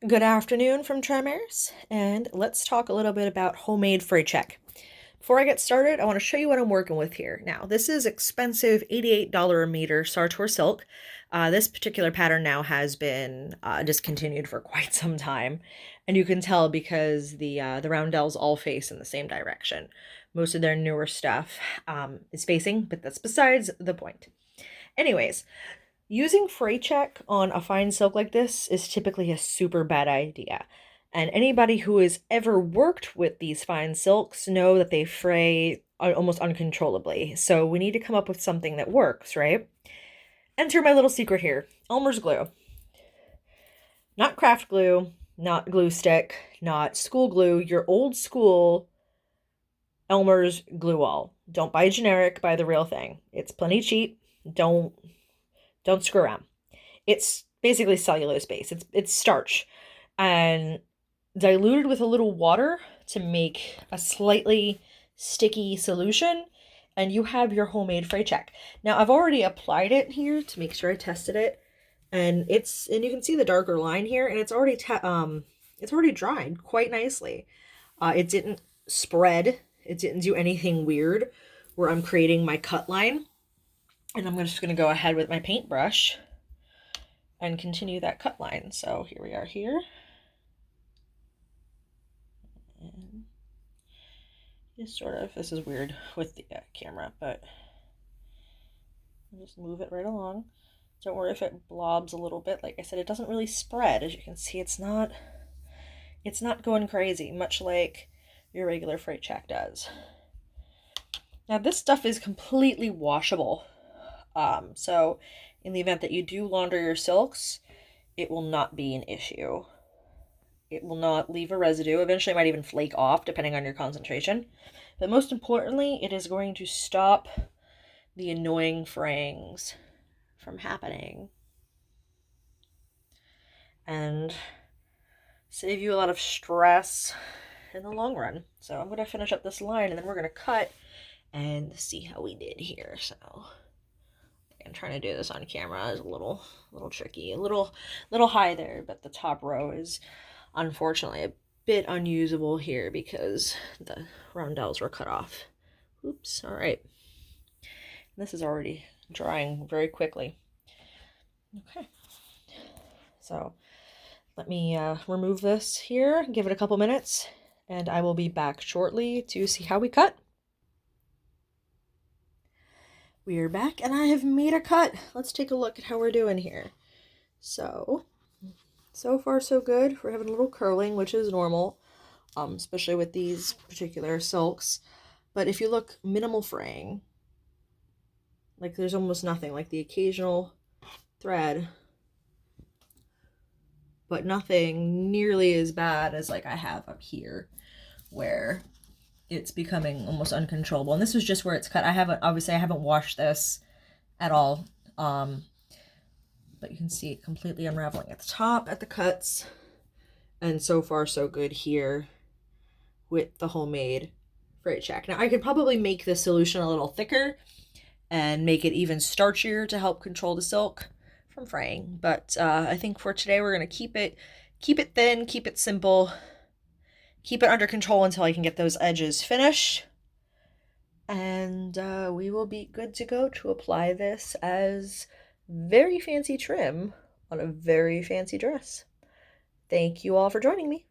Good afternoon from Tremors, and let's talk a little bit about homemade fraycheck. Before I get started, I want to show you what I'm working with here. Now, this is expensive $88 a meter Sartor silk. This particular pattern now has been discontinued for quite some time, and you can tell because the roundels all face in the same direction. Most of their newer stuff is facing, but that's besides the point. Anyways, using fray check on a fine silk like this is typically a super bad idea. And anybody who has ever worked with these fine silks know that they fray almost uncontrollably. So we need to come up with something that works, right? Enter my little secret here. Elmer's glue. Not craft glue, not glue stick, not school glue, your old school Elmer's glue all. Don't buy generic, buy the real thing. It's plenty cheap. Don't don't screw around. It's basically cellulose base. It's starch and diluted with a little water to make a slightly sticky solution, and you have your homemade fray check. Now I've already applied it here to make sure I tested it, and you can see the darker line here, and it's already dried quite nicely. It didn't spread. It didn't do anything weird where I'm creating my cut line. And I'm just going to go ahead with my paintbrush and continue that cut line. So here we are here. And just sort of, this is weird with the camera, but I'll just move it right along. Don't worry if it blobs a little bit. Like I said, it doesn't really spread. As you can see, it's not going crazy, much like your regular fray check does. Now this stuff is completely washable. So in the event that you do launder your silks, it will not be an issue. It will not leave a residue. Eventually it might even flake off depending on your concentration. But most importantly, it is going to stop the annoying frayings from happening and save you a lot of stress in the long run. So I'm going to finish up this line and then we're going to cut and see how we did here. So I'm trying to do this on camera is a little tricky, a little high there, but the top row is unfortunately a bit unusable here because the roundels were cut off. Oops. All right. This is already drying very quickly. Okay. So let me remove this here, give it a couple minutes, and I will be back shortly to see how we cut. We are back and I have made a cut. Let's take a look at how we're doing here. So far so good. We're having a little curling, which is normal, especially with these particular silks. But if you look, minimal fraying. Like there's almost nothing, like the occasional thread, but nothing nearly as bad as like I have up here where it's becoming almost uncontrollable. And this is just where it's cut. I haven't washed this at all. But you can see it completely unraveling at the top, at the cuts. And so far so good here with the homemade fray check. Now I could probably make this solution a little thicker and make it even starchier to help control the silk from fraying. But I think for today we're going to keep it thin, keep it simple, keep it under control until I can get those edges finished. And we will be good to go to apply this as very fancy trim on a very fancy dress. Thank you all for joining me.